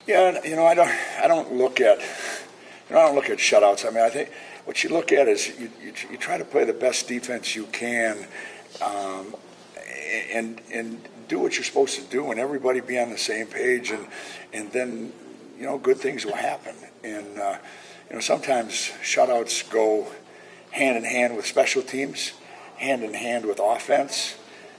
Yeah, I don't look at, shutouts. I mean, I think what you look at is you try to play the best defense you can, um, and do what you're supposed to do, and everybody be on the same page, and then good things will happen. And sometimes shutouts go hand in hand with special teams, hand in hand with offense.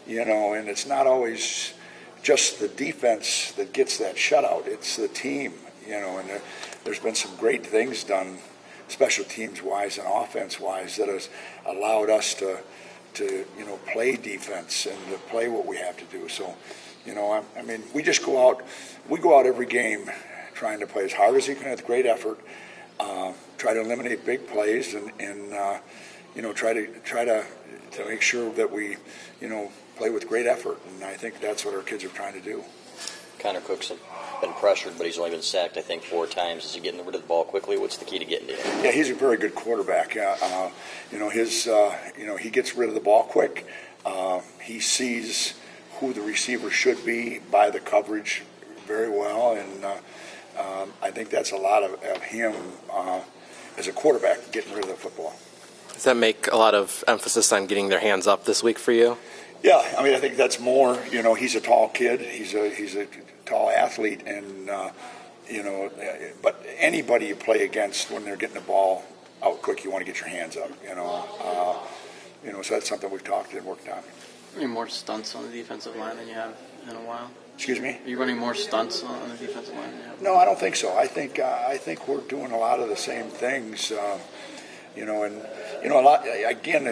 And it's not always just the defense that gets that shutout. It's the team, and there's been some great things done special teams wise and offense wise that has allowed us to play defense and to play what we have to do. So, I mean, we go out every game trying to play as hard as you can with great effort, try to eliminate big plays, and try to make sure that we, play with great effort. And I think that's what our kids are trying to do. Connor Cook's been pressured, but he's only been sacked, I think, 4 times. Is he getting rid of the ball quickly? What's the key to getting to him? Yeah, he's a very good quarterback. He gets rid of the ball quick. He sees who the receiver should be by the coverage very well, and I think that's a lot of him as a quarterback getting rid of the football. Does that make a lot of emphasis on getting their hands up this week for you? Yeah, I mean, I think that's more. He's a tall kid. He's a tall athlete, and but anybody you play against when they're getting the ball out quick, you want to get your hands up. So that's something we've talked and worked on. Any more stunts on the defensive line than you have in a while? Excuse me? Are you running more stunts on the defensive line than you have? No, I don't think so. I think we're doing a lot of the same things. A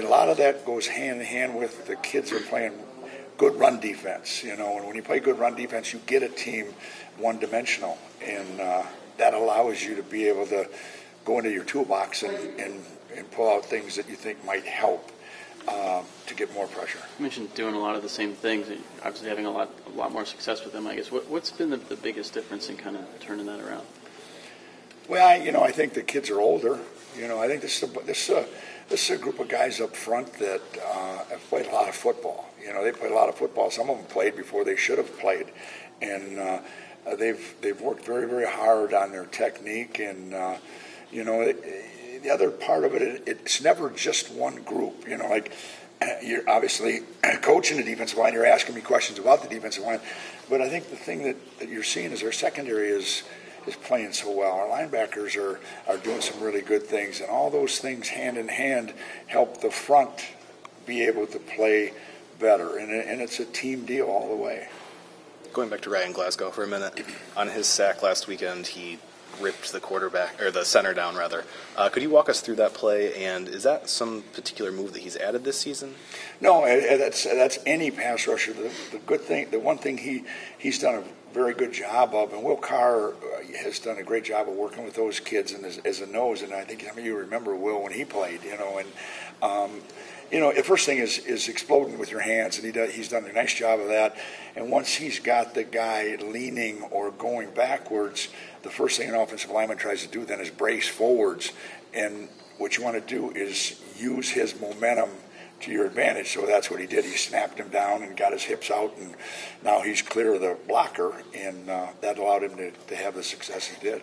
lot of that goes hand in hand with the kids are playing good run defense. And when you play good run defense, you get a team one-dimensional, and that allows you to be able to go into your toolbox and pull out things that you think might help to get more pressure. You mentioned doing a lot of the same things, and obviously having a lot more success with them. I guess what's been the biggest difference in kind of turning that around? Well, I think the kids are older. I think this is a group of guys up front that have played a lot of football. They played a lot of football. Some of them played before they should have played, and they've worked very, very hard on their technique. And the other part of it, it's never just one group. You're obviously coaching the defensive line. You're asking me questions about the defensive line, but I think the thing that you're seeing is our secondary is playing so well. Our linebackers are doing some really good things, and all those things hand in hand help the front be able to play better, and it's a team deal all the way. Going back to Ryan Glasgow for a minute, on his sack last weekend, he ripped the center down rather. Could you walk us through that play, and is that some particular move that he's added this season? No, that's any pass rusher. The good thing, the one thing he's done a very good job of, and Will Carr has done a great job of working with those kids and as a nose. And I think some of you remember Will when he played, the first thing is exploding with your hands, and he's done a nice job of that. And once he's got the guy leaning or going backwards, the first thing an offensive lineman tries to do then is brace forwards. And what you want to do is use his momentum to your advantage. So that's what he did. He snapped him down and got his hips out, and now he's clear of the blocker, and that allowed him to have the success he did.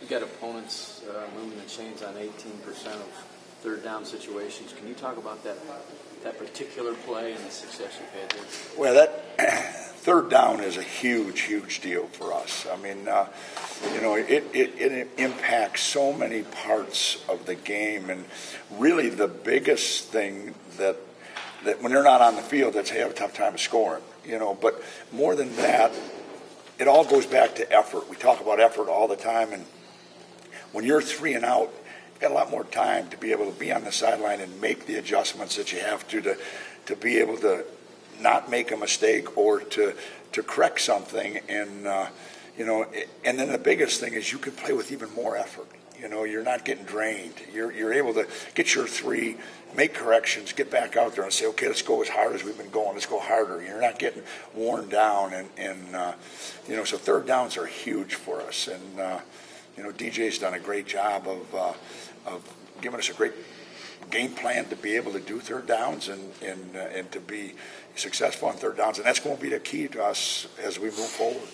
You got opponents moving the chains on 18% of third down situations. Can you talk about that particular play and the success you've had there? Well, that third down is a huge, huge deal for us. I mean, it impacts so many parts of the game, and really the biggest thing that when they're not on the field, that's they have a tough time scoring. But more than that, it all goes back to effort. We talk about effort all the time, and when you're 3 and out, you've got a lot more time to be able to be on the sideline and make the adjustments that you have to be able to not make a mistake or to correct something. And and then the biggest thing is you can play with even more effort. You're not getting drained. You're able to get your 3, make corrections, get back out there and say, okay, let's go as hard as we've been going. Let's go harder. You're not getting worn down. So third downs are huge for us. And DJ's done a great job of giving us a great game plan to be able to do third downs and to be successful on third downs. And that's going to be the key to us as we move forward.